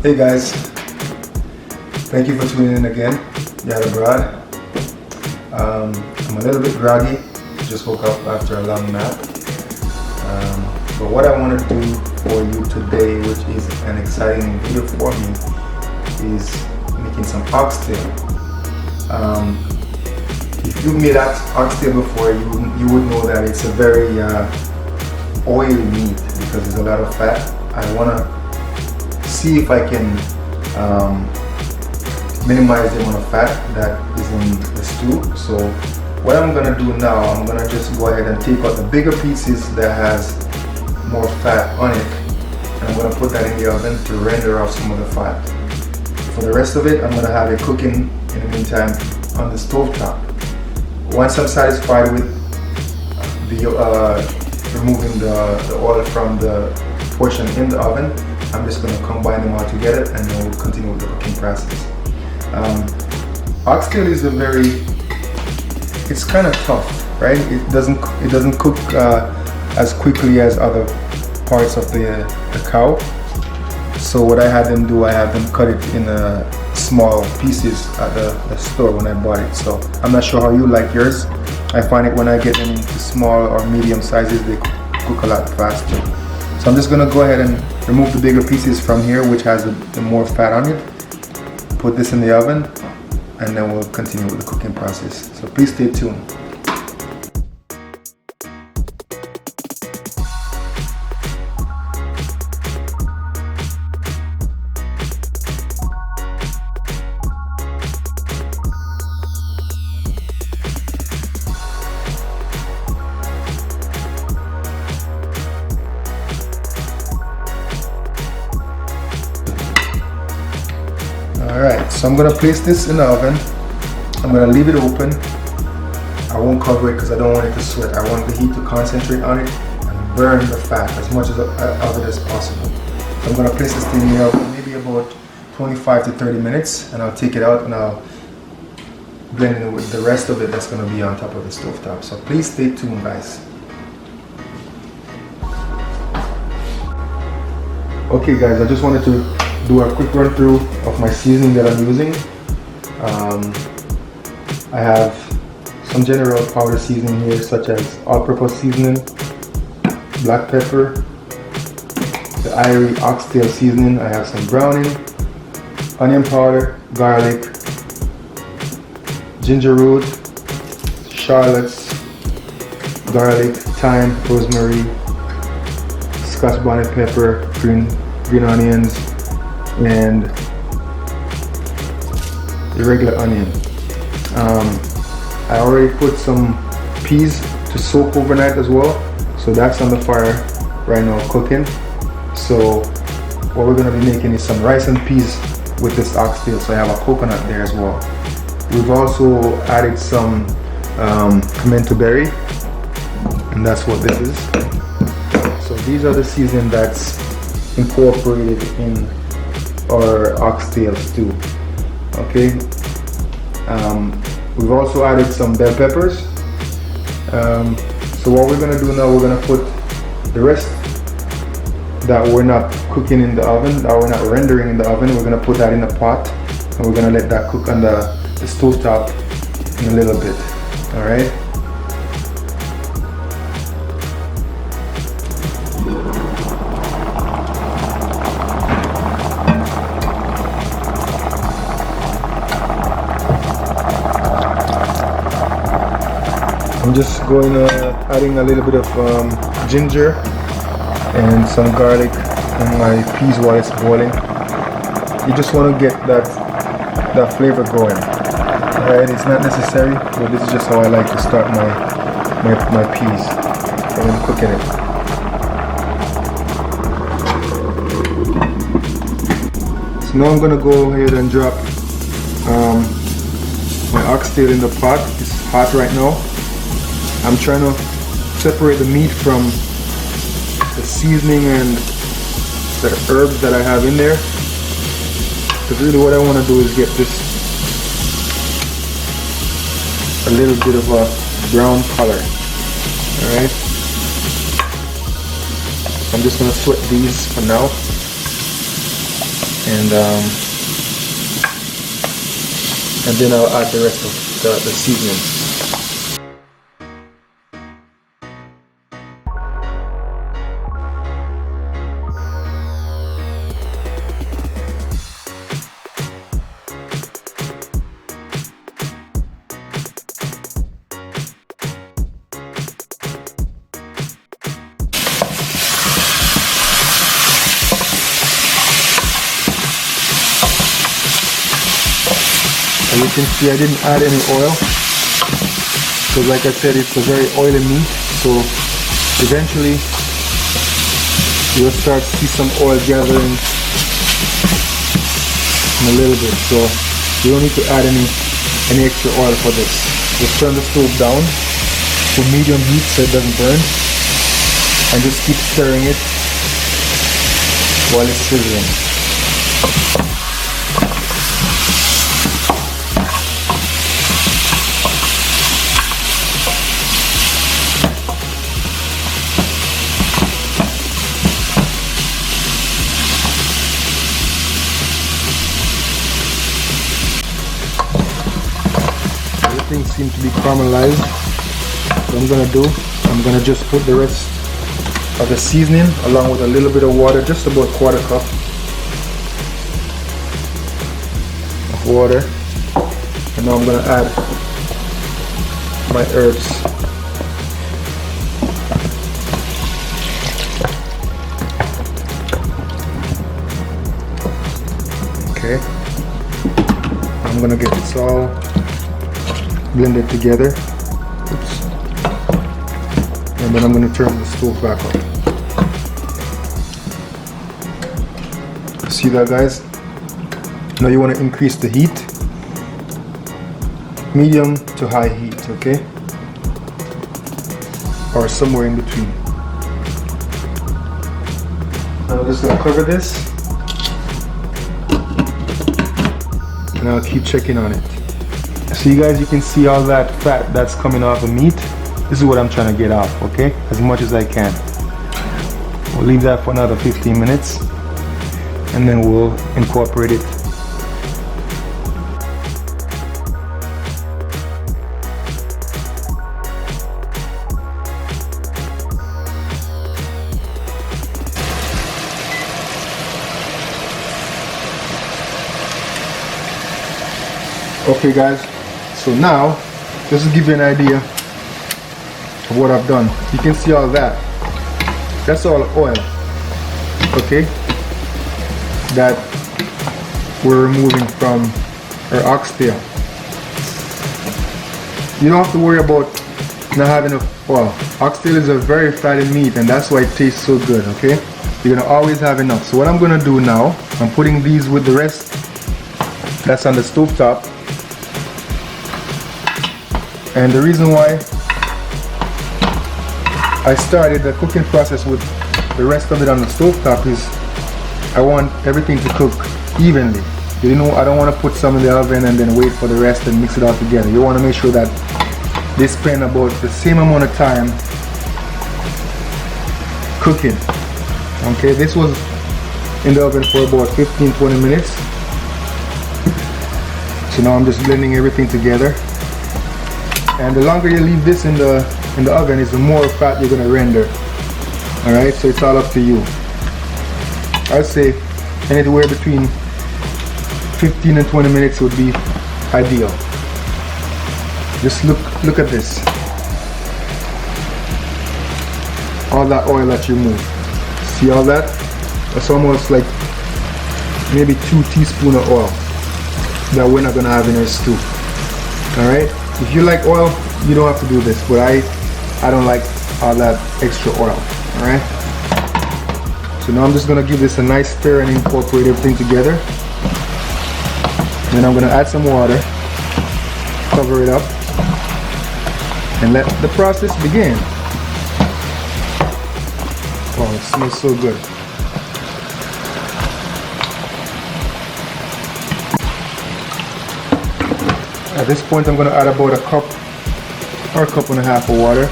Hey guys, thank you for tuning in again. Yada Brad. I'm a little bit groggy, just woke up after a long nap. But what I want to do for you today, which is an exciting video for me, is making some oxtail. If you've made oxtail before, you would know that it's a very oily meat because there's a lot of fat. I want to see if I can minimize the amount of fat that is in the stew. So what I'm going to do now, I'm going to just go ahead and take out the bigger pieces that has more fat on it, and I'm going to put that in the oven to render off some of the fat. For the rest of it, I'm going to have it cooking in the meantime on the stove top. Once I'm satisfied with removing the oil from the portion in the oven, I'm just going to combine them all together and then we'll continue with the cooking process. Oxtail is it's kind of tough, right? It doesn't cook as quickly as other parts of the cow. So what I had them do, I had them cut it in small pieces at the store when I bought it. So I'm not sure how you like yours. I find it when I get them into small or medium sizes, they cook a lot faster. So I'm just gonna go ahead and remove the bigger pieces from here, which has the more fat on it. Put this in the oven, and then we'll continue with the cooking process. So please stay tuned. Alright, so I'm going to place this in the oven. I'm going to leave it open. I won't cover it because I don't want it to sweat. I want the heat to concentrate on it and burn the fat as much of it as possible. So I'm going to place this thing in the oven maybe about 25 to 30 minutes, and I'll take it out and I'll blend it with the rest of it that's going to be on top of the stove top. So please stay tuned, guys. Okay guys, I just wanted to do a quick run through of my seasoning that I'm using. I have some general powder seasoning here, such as all-purpose seasoning, black pepper, the Irie Oxtail Seasoning. I have some browning, onion powder, garlic, ginger root, shallots, garlic, thyme, rosemary, Scotch Bonnet Pepper, green onions, and the regular onion. I already put some peas to soak overnight as well, so that's on the fire right now cooking. So what we're going to be making is some rice and peas with this oxtail, so I have a coconut there as well. We've also added some pimento berry, and that's what this is. So these are the seasoning that's incorporated in our oxtail stew. Okay. We've also added some bell peppers. So what we're gonna do now, we're gonna put the rest that we're not cooking in the oven, that we're not rendering in the oven, we're gonna put that in a pot, and we're gonna let that cook on the stove top in a little bit. All right. I'm just adding a little bit of ginger and some garlic in my peas while it's boiling. You just want to get that flavor going. Alright, it's not necessary, but this is just how I like to start my peas when I'm cooking it. So now I'm gonna go ahead and drop my oxtail in the pot. It's hot right now. I'm trying to separate the meat from the seasoning and the herbs that I have in there. Because really what I want to do is get this a little bit of a brown color. Alright. I'm just going to sweat these for now. and then I'll add the rest of the seasonings. As you can see, I didn't add any oil because, like I said, it's a very oily meat, so eventually you'll start to see some oil gathering in a little bit, so you don't need to add any extra oil for this. Just turn the stove down to medium heat so it doesn't burn, and just keep stirring it while it's sizzling. Everything seems to be caramelized. What I'm gonna do, I'm gonna just put the rest of the seasoning along with a little bit of water, just about 1/4 cup of water, and now I'm gonna add my herbs. Okay, I'm gonna get this all blended together. Oops. And then I'm going to turn the stove back on. See that, guys? Now you want to increase the heat, medium to high heat, okay? Or somewhere in between. Now I'm just going to cover this, and I'll keep checking on it. So you guys, you can see all that fat that's coming off the meat. This is what I'm trying to get off, okay? As much as I can. We'll leave that for another 15 minutes and then we'll incorporate it. Okay guys, so now just to give you an idea of what I've done. You can see all that. That's all oil, okay, that we're removing from our oxtail. You don't have to worry about not having enough oil. Oxtail is a very fatty meat and that's why it tastes so good, okay? You're gonna always have enough. So what I'm gonna do now, I'm putting these with the rest that's on the stove top. And the reason why I started the cooking process with the rest of it on the stove top is I want everything to cook evenly. You know, I don't want to put some in the oven and then wait for the rest and mix it all together. You want to make sure that they spend about the same amount of time cooking. Okay, this was in the oven for about 15-20 minutes. So now I'm just blending everything together. And the longer you leave this in the oven is the more fat you're gonna render. Alright, so it's all up to you. I'd say anywhere between 15 and 20 minutes would be ideal. Just look at this. All that oil that you move. See all that? That's almost like maybe 2 teaspoons of oil that we're not gonna have in our stew. Alright? If you like oil, you don't have to do this, but I don't like all that extra oil. Alright? So now I'm just gonna give this a nice stir and incorporate everything together. Then I'm gonna add some water, cover it up, and let the process begin. Oh, it smells so good. At this point I'm going to add about a cup or a cup and a half of water.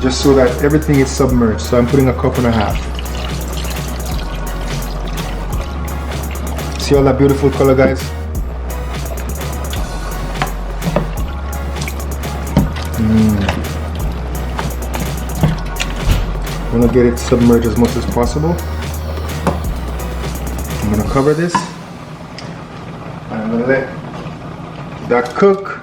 just so that everything is submerged. So I'm putting a cup and a half. See all that beautiful color, guys? I'm gonna get it submerged as much as possible. I'm gonna cover this. And I'm gonna let that cook.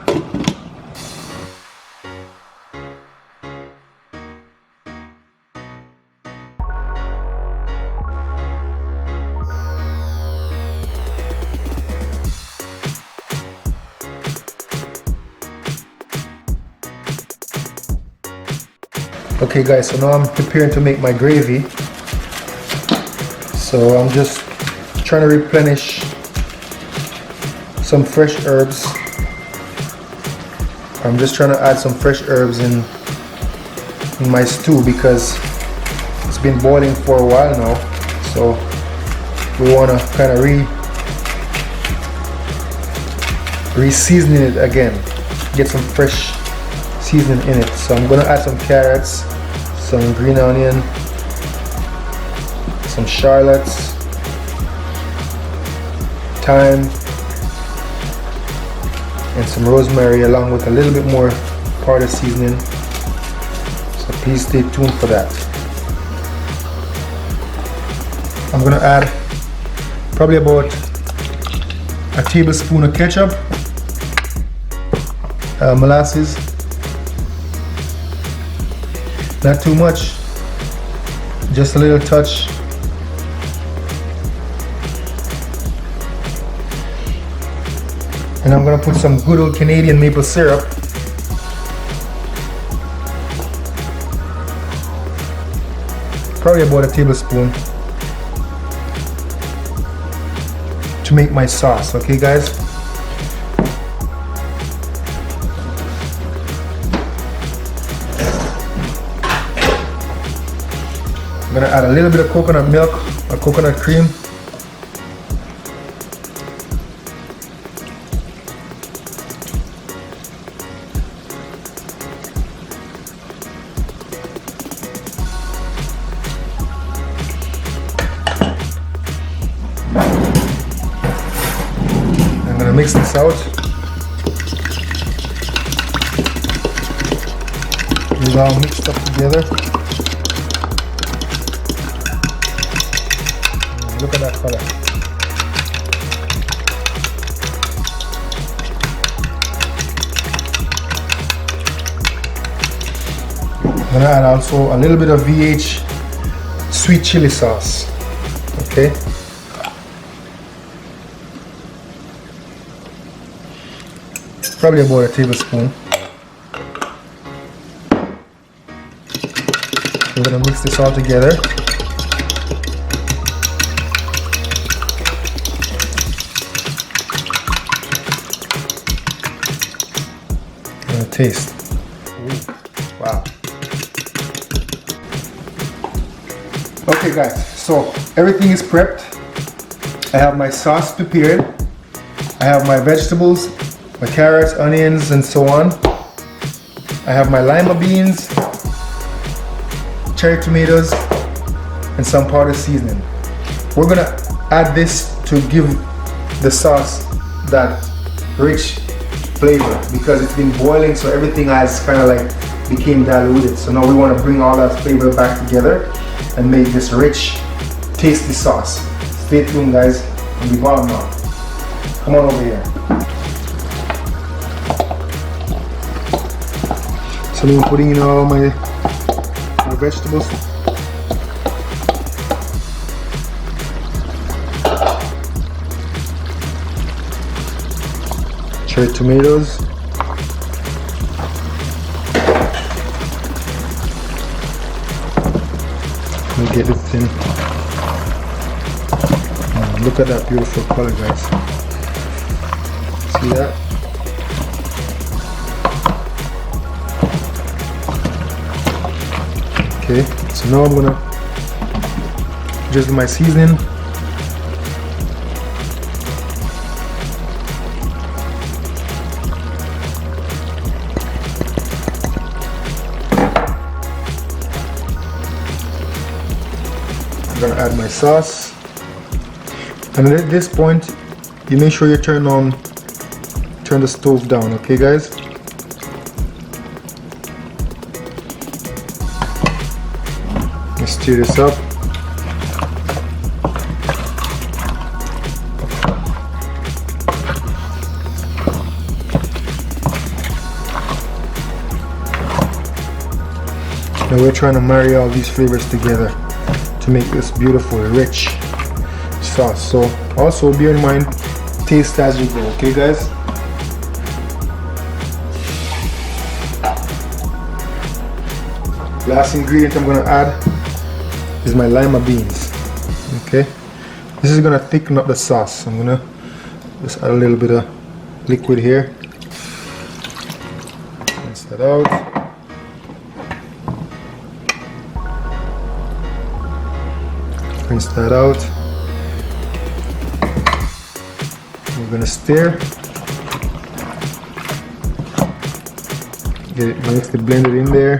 Okay guys, so now I'm preparing to make my gravy. So I'm just trying to replenish some fresh herbs. I'm just trying to add some fresh herbs in my stew because it's been boiling for a while now. So we want to kind of re-season it again, get some fresh seasoning in it. So I'm gonna add some carrots, some green onion, some shallots, thyme, and some rosemary, along with a little bit more powder seasoning. So please stay tuned for that. I'm gonna add probably about a tablespoon of ketchup, molasses. Not too much, just a little touch. And I'm gonna put some good old Canadian maple syrup. Probably about a tablespoon to make my sauce, okay guys? I'm gonna add a little bit of coconut milk or coconut cream. I'm gonna mix this out. It's all mixed up together. Look at that color. I'm gonna add also a little bit of VH sweet chili sauce. Okay. Probably about a tablespoon. We're gonna mix this all together. Taste. Ooh, wow. Okay guys, so everything is prepped. I have my sauce prepared. I have my vegetables, my carrots, onions, and so on. I have my lima beans, cherry tomatoes, and some powder seasoning. We're gonna add this to give the sauce that rich flavor because it's been boiling, so everything has kind of like became diluted. So now we want to bring all that flavor back together and make this rich, tasty sauce. Stay tuned guys, and be bottom now. Come on over here. So now I'm putting in all my vegetables. Cherry tomatoes. Let me get it thin. Look at that beautiful color, guys. See that? Okay, so now I'm gonna drizzle my seasoning. gonna add my sauce. And at this point, you make sure you turn the stove down, okay guys? Let's stir this up. Now we're trying to marry all these flavors together to make this beautiful, rich sauce. So also bear in mind, taste as you go, okay guys? Last ingredient I'm gonna add is my Lima beans. Okay, this is gonna thicken up the sauce. I'm gonna just add a little bit of liquid here. Rinse that out. Rinse that out. We're gonna stir. Get it nicely blended in there.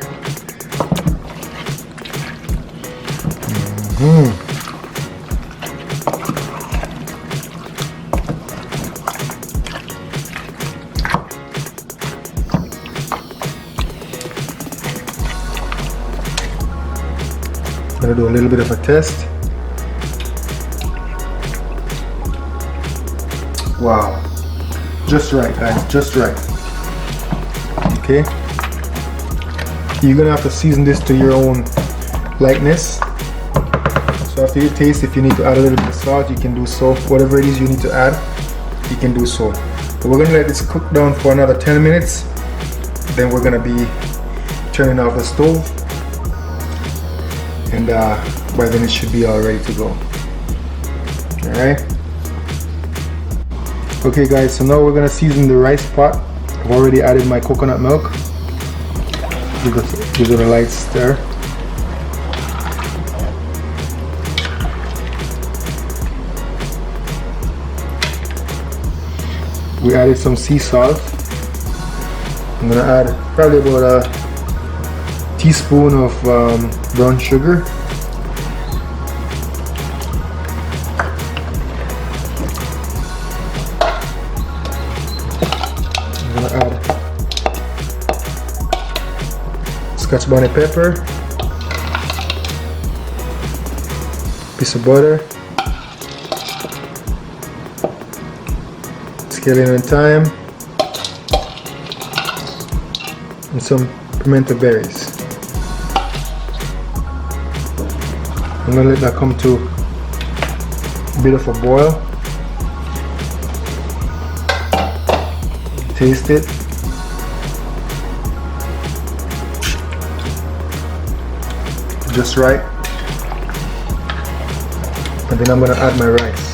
I'm gonna do a little bit of a test. Wow, just right guys, just right. Okay, you're gonna have to season this to your own likeness. So after you taste, if you need to add a little bit of salt, you can do so. Whatever it is you need to add, you can do so. But we're gonna let this cook down for another 10 minutes. Then we're gonna be turning off the stove. And by then it should be all ready to go. All right. Okay guys, so now we're gonna season the rice pot. I've already added my coconut milk. Give it a light stir. We added some sea salt. I'm gonna add probably about a teaspoon of brown sugar. I'm gonna add Scotch Bonnet Pepper, piece of butter, Scallion Thyme, and some Pimento Berries. I'm gonna let that come to a bit of a boil. Taste it. Just right. And then I'm gonna add my rice.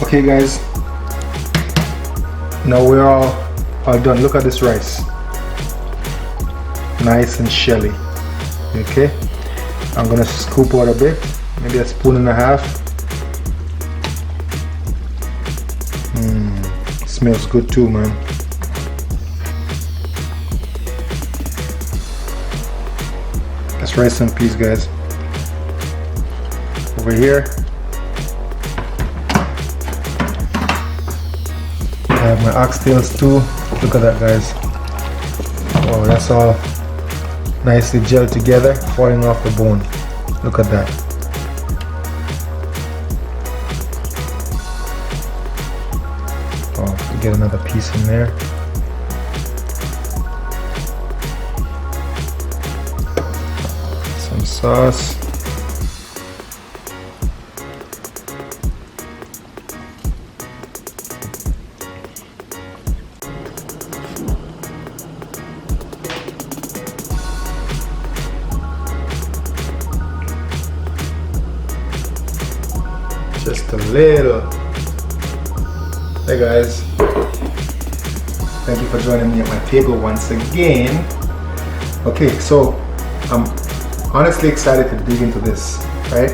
Okay guys, now we're all done. Look at this rice, nice and shelly. Okay, I'm gonna scoop out a bit, maybe a spoon and a half. Smells good too, man. That's rice and peas, guys. over here. I have my oxtails too. Look at that, guys. Oh, that's all nicely gelled together, falling off the bone. Look at that. Oh, to get another piece in there. Some sauce. Just a little. Hey guys, thank you for joining me at my table once again. Okay, so I'm honestly excited to dig into this, right?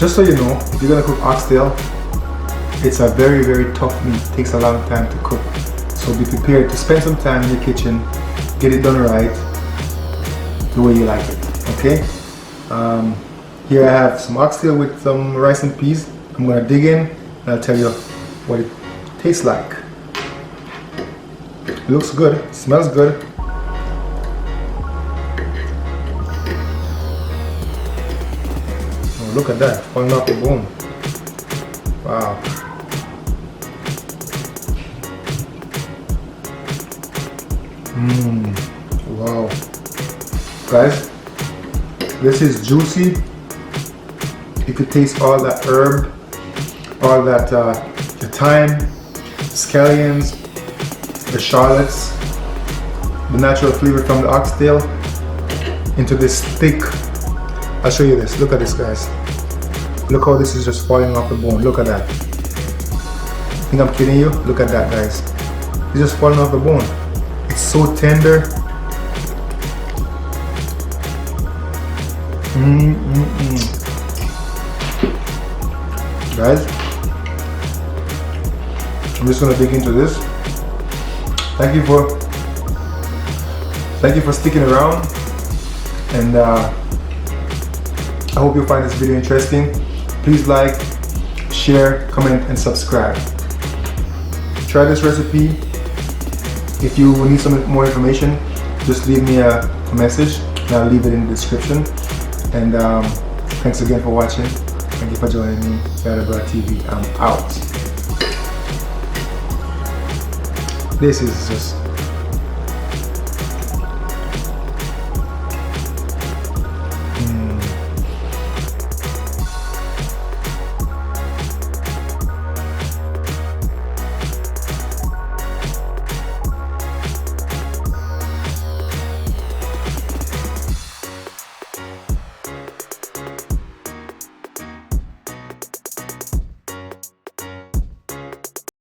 Just so you know, if you're gonna cook oxtail, it's a very, very tough meat. It takes a long time to cook. So be prepared to spend some time in the kitchen, get it done right, the way you like it, okay? Here I have some oxtail with some rice and peas. I'm gonna dig in and I'll tell you what it tastes like. It looks good, it smells good. Oh, look at that, falling off the bone. Wow. Wow. Guys, this is juicy. You could taste all that herb, all that the thyme, scallions, the shallots, the natural flavor from the oxtail into this thick. I'll show you this. Look at this, guys. Look how this is just falling off the bone. Look at that. Think I'm kidding you? Look at that, guys. It's just falling off the bone. It's so tender. Guys, I'm just gonna dig into this. Thank you for sticking around, and I hope you find this video interesting. Please like, share, comment, and subscribe. Try this recipe. If you need some more information, just leave me a message and I'll leave it in the description. And thanks again for watching. Thank you for joining me. Better TV. I'm out. This is just